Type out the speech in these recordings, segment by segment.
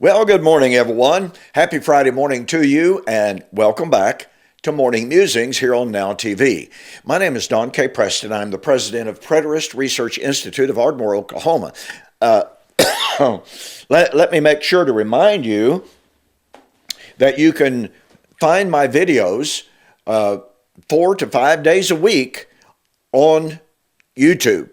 Well, good morning, everyone. Happy Friday morning to you, and welcome back to Morning Musings here on Now TV. My name is Don K. Preston. I'm the president of Preterist Research Institute of Ardmore, Oklahoma. Let me make sure to remind you that you can find my videos 4 to 5 days a week on YouTube.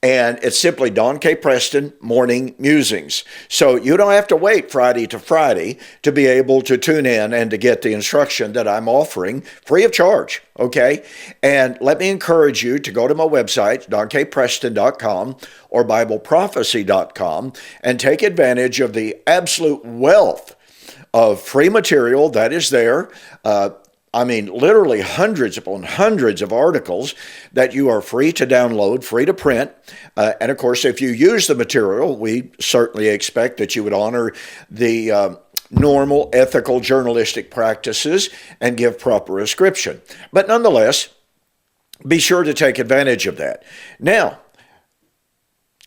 And it's simply Don K. Preston Morning Musings. So you don't have to wait Friday to Friday to be able to tune in and to get the instruction that I'm offering free of charge, okay? And let me encourage you to go to my website, donkpreston.com or bibleprophecy.com, and take advantage of the absolute wealth of free material that is there. Literally hundreds upon hundreds of articles that you are free to download, free to print. And of course, if you use the material, we certainly expect that you would honor the normal ethical journalistic practices and give proper ascription. But nonetheless, be sure to take advantage of that. Now,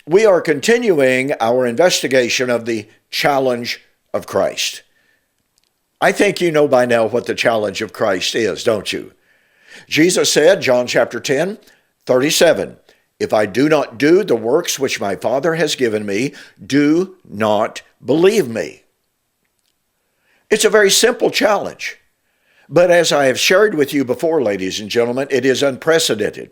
we are continuing our investigation of the challenge of Christ. I think you know by now what the challenge of Christ is, don't you? Jesus said, John chapter 10, 37, "If I do not do the works which my Father has given me, do not believe me." It's a very simple challenge. But as I have shared with you before, ladies and gentlemen, it is unprecedented.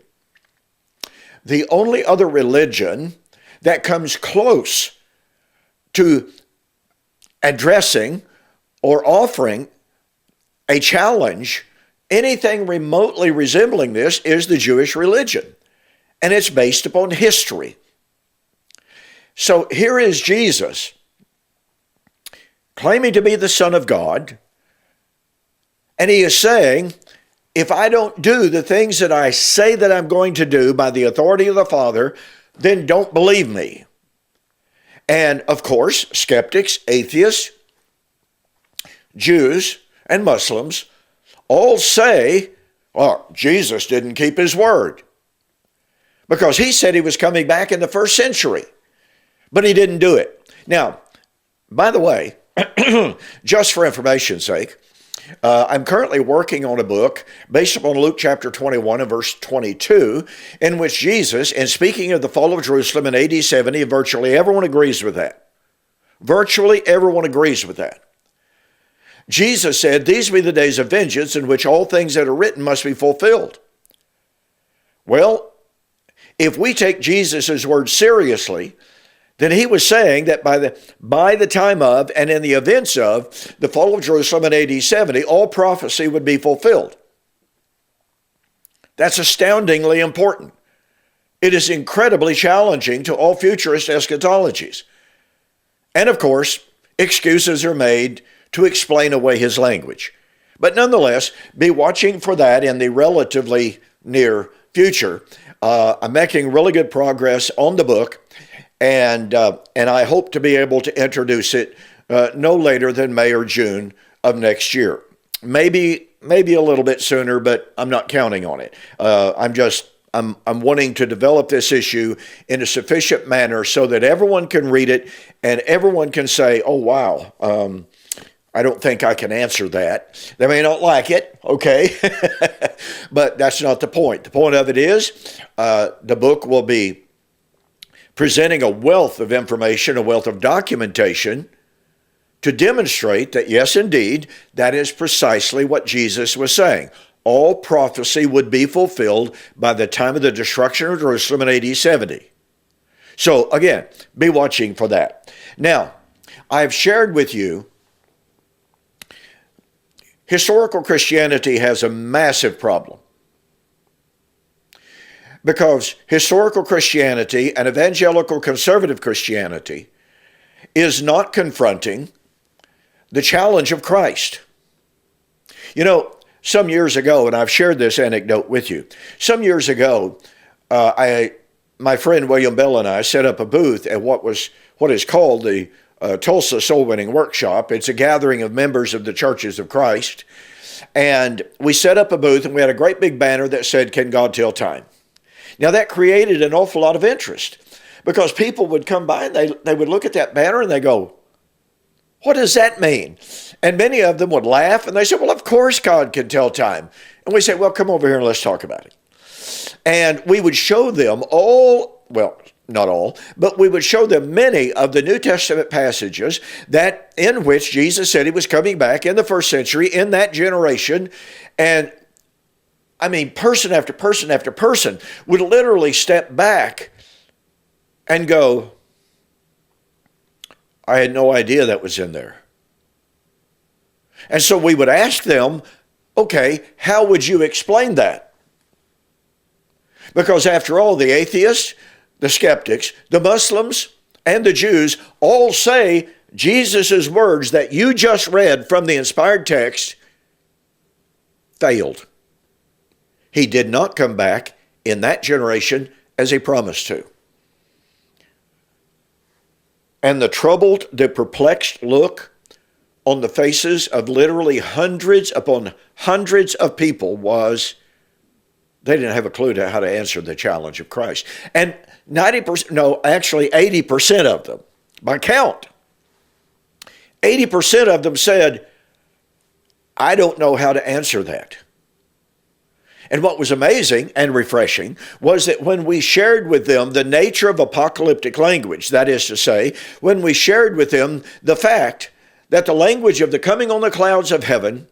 The only other religion that comes close to addressing or offering a challenge, anything remotely resembling this, is the Jewish religion. And it's based upon history. So here is Jesus claiming to be the Son of God. And he is saying, if I don't do the things that I say that I'm going to do by the authority of the Father, then don't believe me. And of course, skeptics, atheists, Jews and Muslims all say, well, Jesus didn't keep his word because he said he was coming back in the first century, but he didn't do it. Now, by the way, just for information's sake, I'm currently working on a book based upon Luke chapter 21 and verse 22, in which Jesus, in speaking of the fall of Jerusalem in AD 70, virtually everyone agrees with that. Virtually everyone agrees with that. Jesus said, "These be the days of vengeance in which all things that are written must be fulfilled." Well, if we take Jesus' word seriously, then he was saying that by the time of and in the events of the fall of Jerusalem in AD 70, all prophecy would be fulfilled. That's astoundingly important. It is incredibly challenging to all futurist eschatologies. And of course, excuses are made to explain away his language. But nonetheless, be watching for that in the relatively near future. I'm making really good progress on the book, and I hope to be able to introduce it no later than May or June of next year. Maybe a little bit sooner, but I'm not counting on it. I'm wanting to develop this issue in a sufficient manner so that everyone can read it and everyone can say, "Oh, wow, I don't think I can answer that." They may not like it, okay? But that's not the point. The point of it is the book will be presenting a wealth of information, a wealth of documentation to demonstrate that, yes, indeed, that is precisely what Jesus was saying. All prophecy would be fulfilled by the time of the destruction of Jerusalem in AD 70. So again, be watching for that. Now, I've shared with you historical Christianity has a massive problem because historical Christianity and evangelical conservative Christianity is not confronting the challenge of Christ. You know, some years ago, and I've shared this anecdote with you, some years ago, my friend William Bell and I set up a booth at what is called the Tulsa Soul Winning Workshop. It's a gathering of members of the Churches of Christ. And we set up a booth and we had a great big banner that said, "Can God tell time?" Now that created an awful lot of interest because people would come by and they would look at that banner and they go, What does that mean? And many of them would laugh and they said, well, of course God can tell time. And we say, well, come over here and let's talk about it. And we would show them not all, but we would show them many of the New Testament passages that in which Jesus said he was coming back in the first century, in that generation. And I mean, person after person after person would literally step back and go, I had no idea that was in there. And so we would ask them, okay, how would you explain that? Because after all, the atheists, the skeptics, the Muslims, and the Jews all say Jesus' words that you just read from the inspired text failed. He did not come back in that generation as he promised to. And the troubled, the perplexed look on the faces of literally hundreds upon hundreds of people was, they didn't have a clue to how to answer the challenge of Christ. And 80% of them, by count, 80% of them said, I don't know how to answer that. And what was amazing and refreshing was that when we shared with them the nature of apocalyptic language, that is to say, when we shared with them the fact that the language of the coming on the clouds of heaven,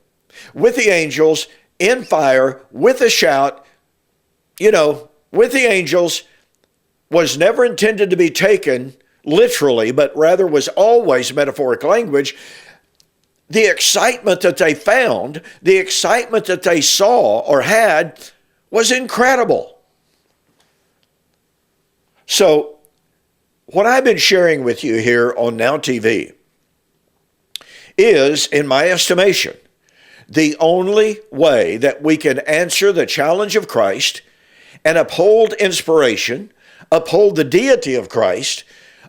with the angels, in fire, with a shout, with the angels, was never intended to be taken literally, but rather was always metaphoric language. The excitement that they found, the excitement that they saw or had was incredible. So, what I've been sharing with you here on Now TV is, in my estimation, the only way that we can answer the challenge of Christ and uphold inspiration, uphold the deity of Christ,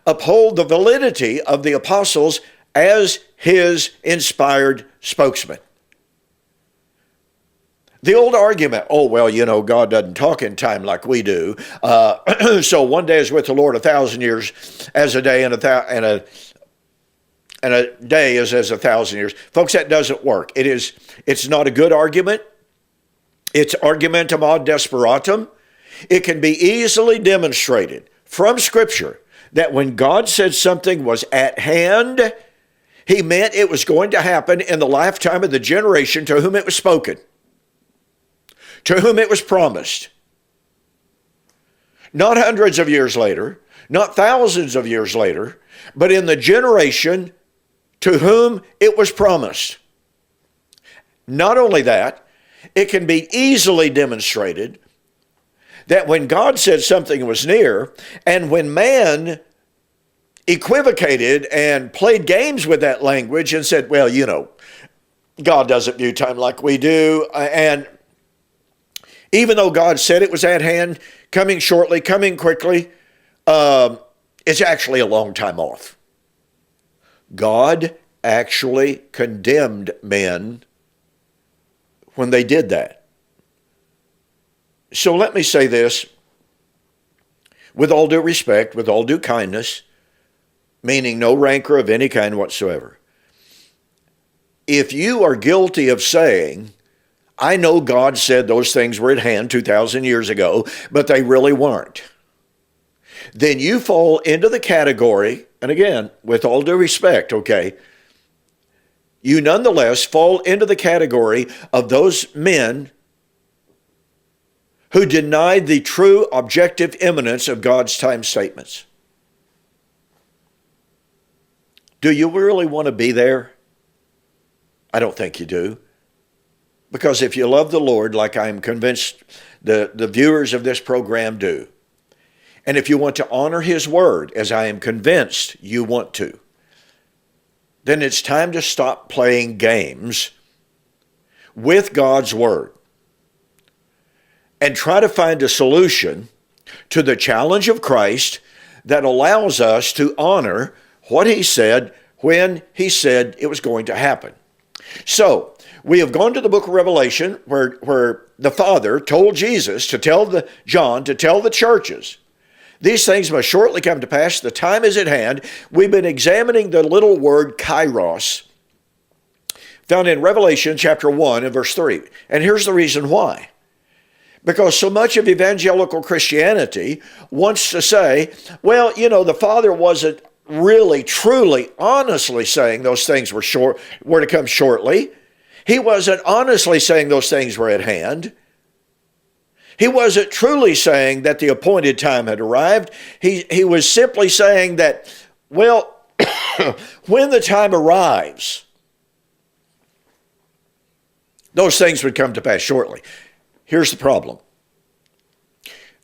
uphold the validity of the apostles as his inspired spokesman. The old argument, God doesn't talk in time like we do. So one day is with the Lord 1,000 years as a day, and a day is as 1,000 years. Folks, that doesn't work. It's not a good argument. It's argumentum ad desperatum. It can be easily demonstrated from Scripture that when God said something was at hand, he meant it was going to happen in the lifetime of the generation to whom it was spoken, to whom it was promised. Not hundreds of years later, not thousands of years later, but in the generation to whom it was promised. Not only that, it can be easily demonstrated that when God said something was near, and when man equivocated and played games with that language and said, God doesn't view time like we do, and even though God said it was at hand, coming shortly, coming quickly, it's actually a long time off. God actually condemned men when they did that. So let me say this, with all due respect, with all due kindness, meaning no rancor of any kind whatsoever. If you are guilty of saying, I know God said those things were at hand 2,000 years ago, but they really weren't, then you fall into the category, and again, with all due respect, you nonetheless fall into the category of those men who denied the true objective imminence of God's time statements. Do you really want to be there? I don't think you do. Because if you love the Lord, like I am convinced the viewers of this program do, and if you want to honor his word, as I am convinced you want to, then it's time to stop playing games with God's word and try to find a solution to the challenge of Christ that allows us to honor what he said when he said it was going to happen. So, we have gone to the book of Revelation where the Father told Jesus to tell John to tell the churches These things must shortly come to pass. The time is at hand. We've been examining the little word Kairos, found in Revelation chapter 1 and verse 3. And here's the reason why. Because so much of evangelical Christianity wants to say, well, the Father wasn't really, truly, honestly saying those things were to come shortly. He wasn't honestly saying those things were at hand. He wasn't truly saying that the appointed time had arrived. He was simply saying that, well, when the time arrives, those things would come to pass shortly. Here's the problem.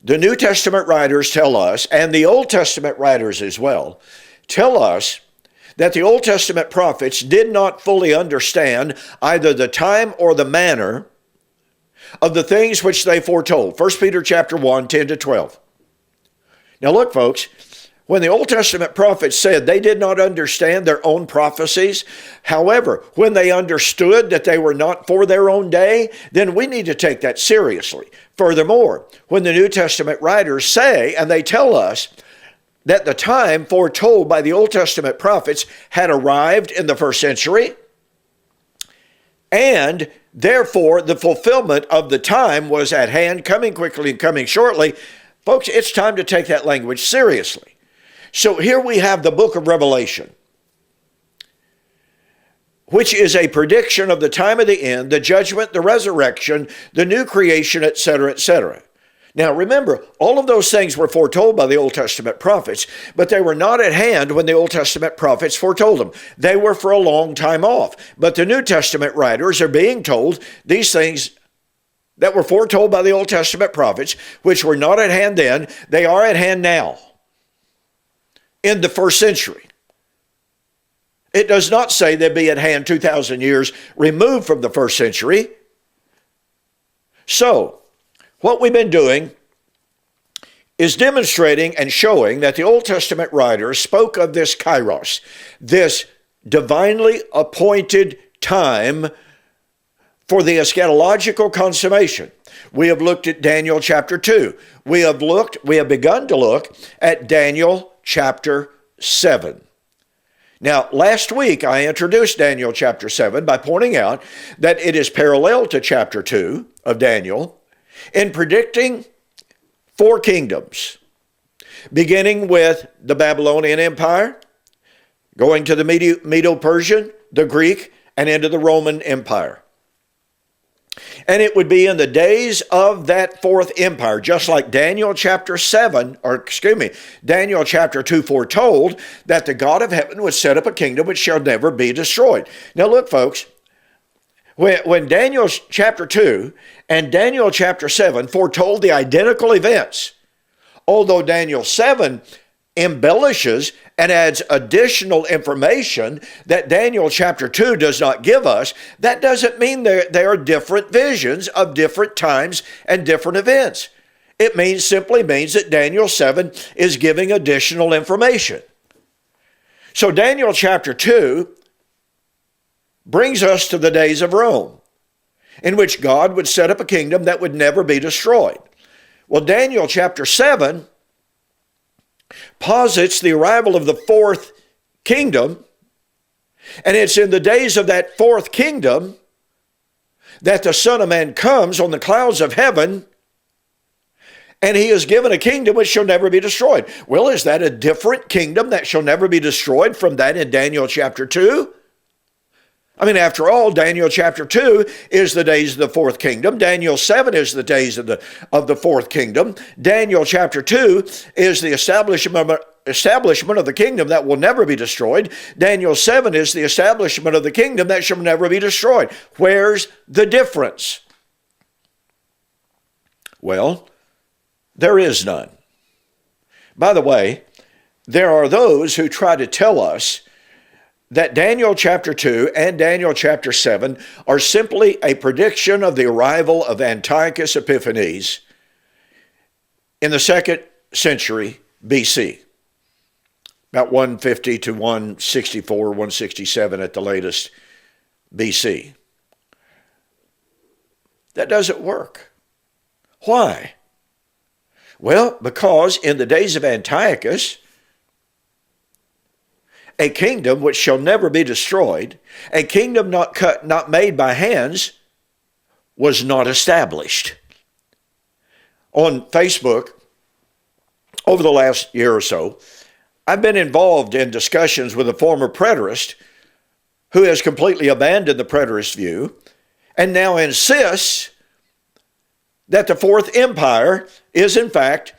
The New Testament writers tell us, and the Old Testament writers as well, tell us that the Old Testament prophets did not fully understand either the time or the manner of the things which they foretold. 1 Peter chapter 1, 10 to 12. Now look, folks, when the Old Testament prophets said they did not understand their own prophecies, however, when they understood that they were not for their own day, then we need to take that seriously. Furthermore, when the New Testament writers say, and they tell us, that the time foretold by the Old Testament prophets had arrived in the first century, and therefore the fulfillment of the time was at hand, coming quickly and coming shortly. Folks, it's time to take that language seriously. So here we have the book of Revelation, which is a prediction of the time of the end, the judgment, the resurrection, the new creation, etc., etc. Now remember, all of those things were foretold by the Old Testament prophets, but they were not at hand when the Old Testament prophets foretold them. They were for a long time off. But the New Testament writers are being told these things that were foretold by the Old Testament prophets, which were not at hand then, they are at hand now, in the first century. It does not say they'd be at hand 2,000 years removed from the first century. So, what we've been doing is demonstrating and showing that the Old Testament writers spoke of this Kairos, this divinely appointed time for the eschatological consummation. We have looked at Daniel chapter 2. We have begun to look at Daniel chapter 7. Now, last week I introduced Daniel chapter 7 by pointing out that it is parallel to chapter 2 of Daniel in predicting 4 kingdoms, beginning with the Babylonian Empire, going to the Medo-Persian, the Greek, and into the Roman Empire. And it would be in the days of that 4th empire, just like Daniel chapter 2 foretold that the God of heaven would set up a kingdom which shall never be destroyed. Now look, folks, when Daniel chapter 2 and Daniel chapter 7 foretold the identical events, although Daniel 7 embellishes and adds additional information that Daniel chapter 2 does not give us, that doesn't mean they are different visions of different times and different events. It simply means that Daniel 7 is giving additional information. So Daniel chapter 2 brings us to the days of Rome, in which God would set up a kingdom that would never be destroyed. Well, Daniel chapter 7 posits the arrival of the 4th kingdom, and it's in the days of that 4th kingdom that the Son of Man comes on the clouds of heaven, and he is given a kingdom which shall never be destroyed. Well, is that a different kingdom that shall never be destroyed from that in Daniel chapter 2? I mean, after all, Daniel chapter 2 is the days of the 4th kingdom. Daniel 7 is the days of the 4th kingdom. Daniel chapter 2 is the establishment of the kingdom that will never be destroyed. Daniel 7 is the establishment of the kingdom that shall never be destroyed. Where's the difference? Well, there is none. By the way, there are those who try to tell us that Daniel chapter 2 and Daniel chapter 7 are simply a prediction of the arrival of Antiochus Epiphanes in the 2nd century BC, about 150 to 164, 167 at the latest BC. That doesn't work. Why? Well, because in the days of Antiochus, a kingdom which shall never be destroyed, a kingdom not made by hands, was not established. On Facebook, over the last year or so, I've been involved in discussions with a former preterist who has completely abandoned the preterist view and now insists that the Fourth Empire is in fact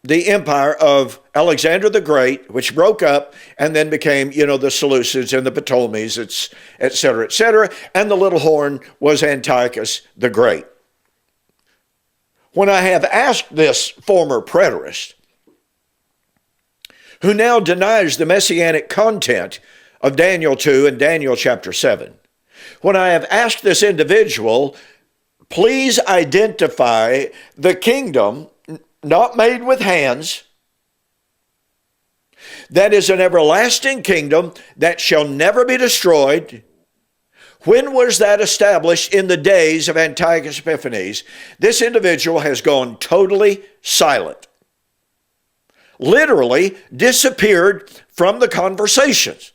the empire of Alexander the Great, which broke up and then became, the Seleucids and the Ptolemies, et cetera, and the little horn was Antiochus the Great. When I have asked this former preterist, who now denies the messianic content of Daniel 2 and Daniel chapter 7, when I have asked this individual, please identify the kingdom not made with hands, that is an everlasting kingdom that shall never be destroyed. When was that established? In the days of Antiochus Epiphanes. This individual has gone totally silent. Literally disappeared from the conversations.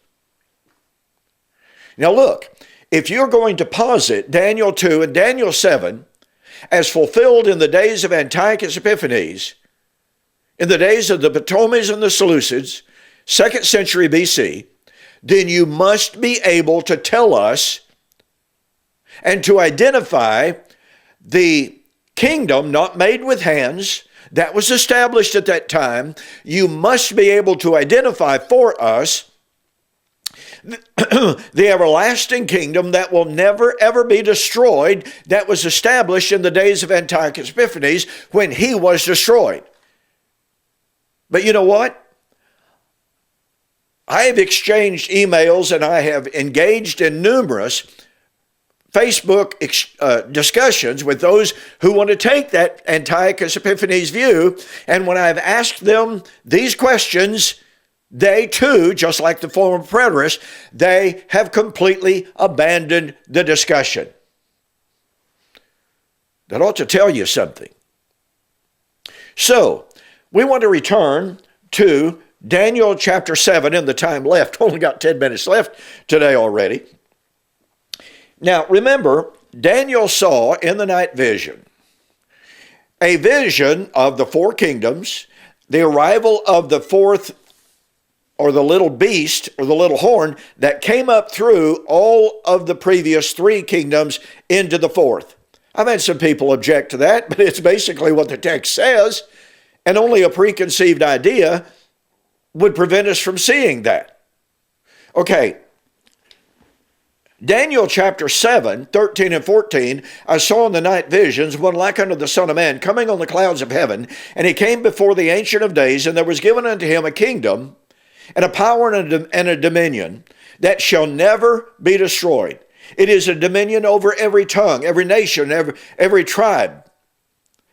Now look, if you're going to posit Daniel 2 and Daniel 7 as fulfilled in the days of Antiochus Epiphanes, in the days of the Ptolemies and the Seleucids, 2nd century BC, then you must be able to tell us and to identify the kingdom not made with hands that was established at that time. You must be able to identify for us the everlasting kingdom that will never ever be destroyed, that was established in the days of Antiochus Epiphanes when he was destroyed. But you know what? I have exchanged emails and I have engaged in numerous Facebook discussions with those who want to take that Antiochus Epiphanes view. And when I've asked them these questions, they too, just like the former preterists, they have completely abandoned the discussion. That ought to tell you something. So, we want to return to Daniel chapter 7 in the time left. Only got 10 minutes left today already. Now, remember, Daniel saw in the night vision a vision of the four kingdoms, the arrival of the fourth, or the little beast, or the little horn, that came up through all of the previous three kingdoms into the fourth. I've had some people object to that, but it's basically what the text says, and only a preconceived idea would prevent us from seeing that. Okay, Daniel chapter 7, 13 and 14, I saw in the night visions one like unto the Son of Man coming on the clouds of heaven, and he came before the Ancient of Days, and there was given unto him a kingdom, and a power and a dominion that shall never be destroyed. It is a dominion over every tongue, every nation, every tribe,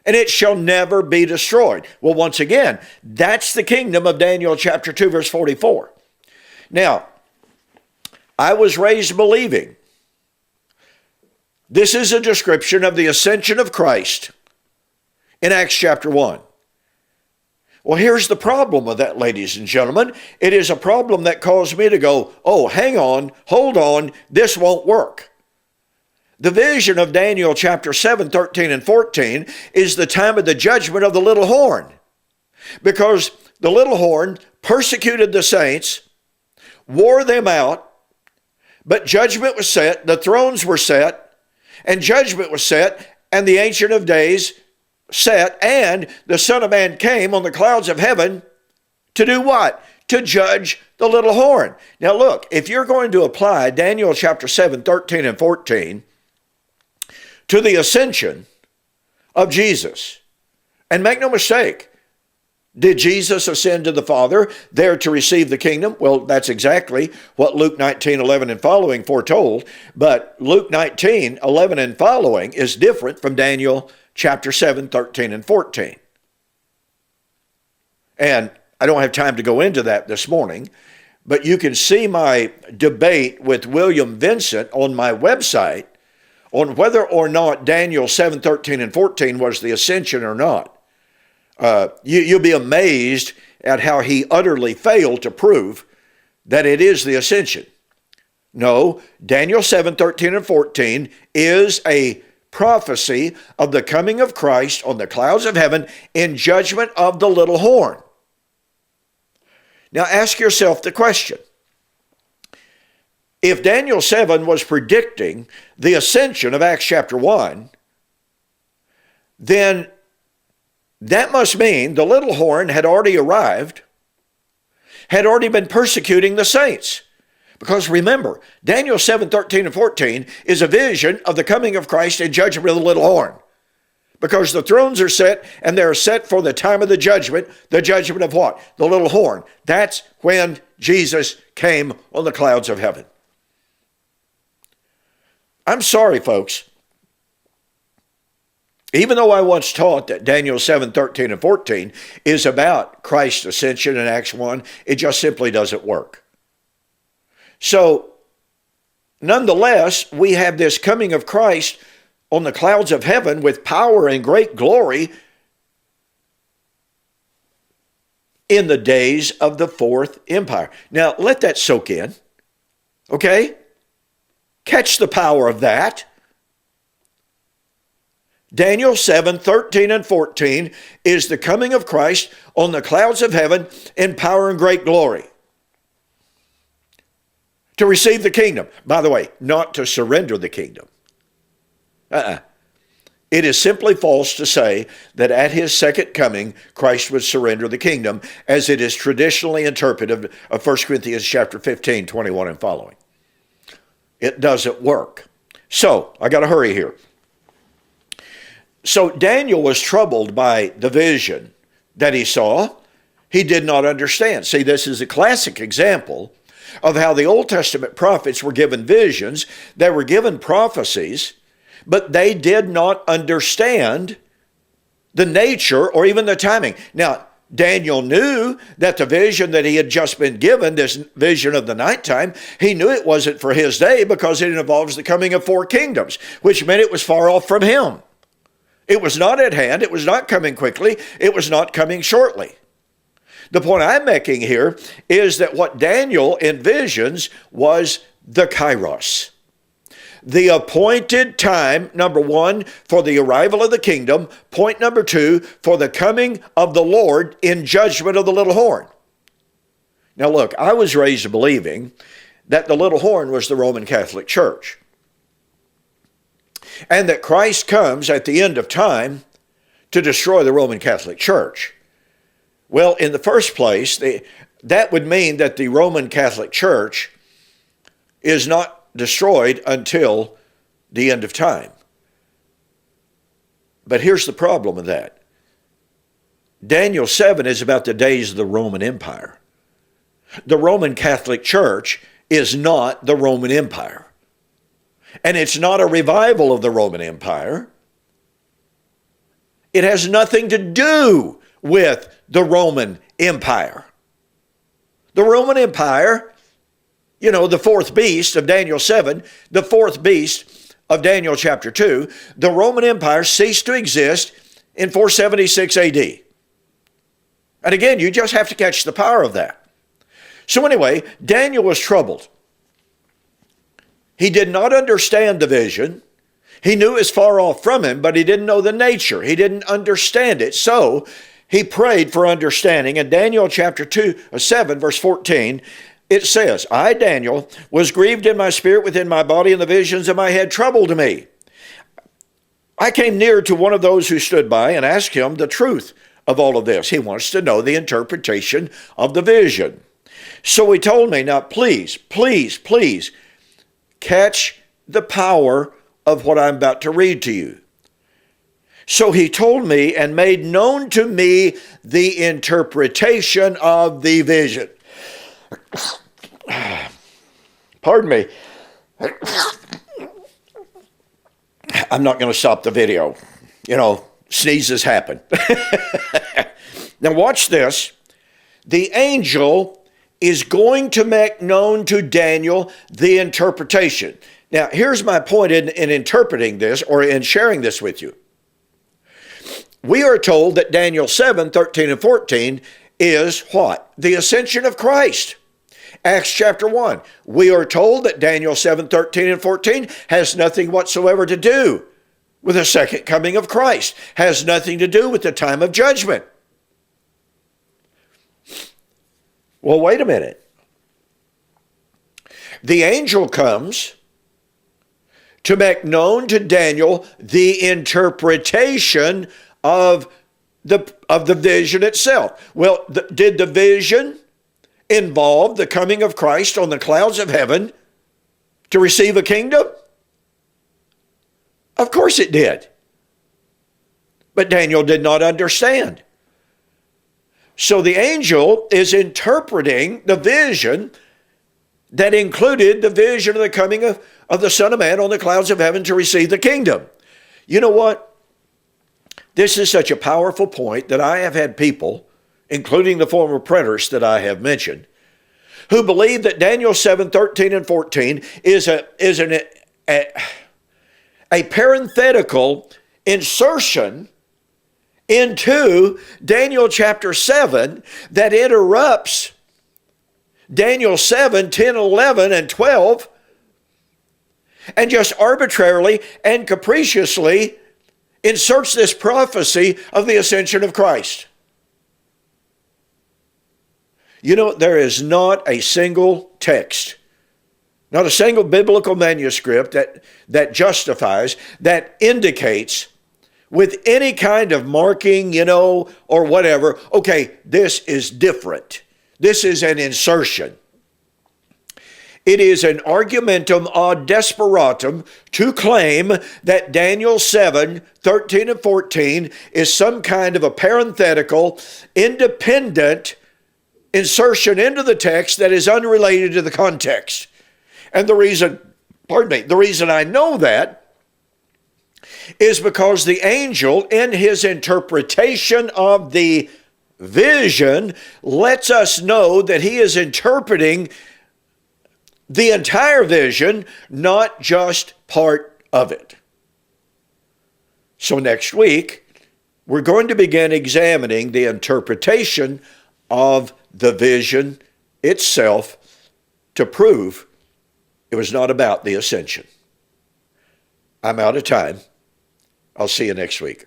and it shall never be destroyed. Well, once again, that's the kingdom of Daniel chapter 2, verse 44. Now, I was raised believing this is a description of the ascension of Christ in Acts chapter 1. Well, here's the problem with that, ladies and gentlemen. It is a problem that caused me to go, oh, hang on, hold on, this won't work. The vision of Daniel chapter 7, 13 and 14 is the time of the judgment of the little horn. Because the little horn persecuted the saints, wore them out, but judgment was set, the thrones were set, and judgment was set, and the Ancient of Days set, and the Son of Man came on the clouds of heaven to do what? To judge the little horn. Now look, if you're going to apply Daniel chapter 7, 13 and 14 to the ascension of Jesus, and make no mistake, did Jesus ascend to the Father there to receive the kingdom? Well, that's exactly what Luke 19, 11 and following foretold. But Luke 19, 11 and following is different from Daniel chapter 7, 13 and 14. And I don't have time to go into that this morning, but you can see my debate with William Vincent on my website on whether or not Daniel 7, 13 and 14 was the ascension or not. You'll be amazed at how he utterly failed to prove that it is the ascension. No, Daniel 7, 13 and 14 is a prophecy of the coming of Christ on the clouds of heaven in judgment of the little horn. Now ask yourself the question. If Daniel 7 was predicting the ascension of Acts chapter 1, then that must mean the little horn had already arrived, had already been persecuting the saints. Because remember, Daniel 7, 13 and 14 is a vision of the coming of Christ and judgment of the little horn. Because the thrones are set, and they're set for the time of the judgment of what? The little horn. That's when Jesus came on the clouds of heaven. I'm sorry, folks. Even though I once taught that Daniel 7, 13 and 14 is about Christ's ascension in Acts 1, it just simply doesn't work. So, nonetheless, we have this coming of Christ on the clouds of heaven with power and great glory in the days of the fourth empire. Now, let that soak in, okay? Catch the power of that. Daniel 7, 13 and 14 is the coming of Christ on the clouds of heaven in power and great glory. To receive the kingdom. By the way, not to surrender the kingdom. It is simply false to say that at his second coming, Christ would surrender the kingdom, as it is traditionally interpreted of 1 Corinthians chapter 15, 21 and following. It doesn't work. So, I got to hurry here. So, Daniel was troubled by the vision that he saw. He did not understand. See, this is a classic example of how the Old Testament prophets were given visions, they were given prophecies, but they did not understand the nature or even the timing. Now, Daniel knew that the vision that he had just been given, this vision of the nighttime, he knew it wasn't for his day because it involves the coming of four kingdoms, which meant it was far off from him. It was not at hand, it was not coming quickly, it was not coming shortly. The point I'm making here is that what Daniel envisions was the Kairos. The appointed time, number one, for the arrival of the kingdom. Point number two, for the coming of the Lord in judgment of the little horn. Now look, I was raised believing that the little horn was the Roman Catholic Church. And that Christ comes at the end of time to destroy the Roman Catholic Church. Well, in the first place, that would mean that the Roman Catholic Church is not destroyed until the end of time. But here's the problem with that. Daniel 7 is about the days of the Roman Empire. The Roman Catholic Church is not the Roman Empire. And it's not a revival of the Roman Empire. It has nothing to do with the Roman Empire. The Roman Empire, you know, the fourth beast of Daniel 7, the fourth beast of Daniel chapter 2, the Roman Empire ceased to exist in 476 AD. And again, you just have to catch the power of that. So anyway, Daniel was troubled. He did not understand the vision. He knew it was far off from him, but he didn't know the nature. He didn't understand it. So he prayed for understanding. In Daniel chapter 7, verse 14, it says, I, Daniel, was grieved in my spirit within my body, and the visions of my head troubled me. I came near to one of those who stood by and asked him the truth of all of this. He wants to know the interpretation of the vision. So he told me, now please, please, please, catch the power of what I'm about to read to you. So he told me and made known to me the interpretation of the vision. Pardon me. I'm not going to stop the video. You know, sneezes happen. Now watch this. The angel is going to make known to Daniel the interpretation. Now, here's my point in interpreting this or in sharing this with you. we are told that Daniel 7, 13 and 14 is what? The ascension of Christ. Acts chapter 1, we are told that Daniel 7, 13 and 14 has nothing whatsoever to do with the second coming of Christ, has nothing to do with the time of judgment. Well, wait a minute. The angel comes to make known to Daniel the interpretation of the vision itself. Well, did the vision involve the coming of Christ on the clouds of heaven to receive a kingdom? Of course it did. But Daniel did not understand. So the angel is interpreting the vision that included the vision of the coming of the Son of Man on the clouds of heaven to receive the kingdom. You know what? This is such a powerful point that I have had people, including the former preterists that I have mentioned, who believe that Daniel 7, 13 and 14 is a parenthetical insertion into Daniel chapter 7 that interrupts Daniel 7, 10, 11, and 12, and just arbitrarily and capriciously inserts this prophecy of the ascension of Christ. You know, there is not a single text, not a single biblical manuscript that justifies, that indicates with any kind of marking, or whatever, okay, this is different. This is an insertion. It is an argumentum ad desperatum to claim that Daniel 7, 13 and 14 is some kind of a parenthetical, independent insertion into the text that is unrelated to the context. And the reason I know that is because the angel, in his interpretation of the vision, lets us know that he is interpreting the entire vision, not just part of it. So next week, we're going to begin examining the interpretation of the vision itself to prove it was not about the ascension. I'm out of time. I'll see you next week.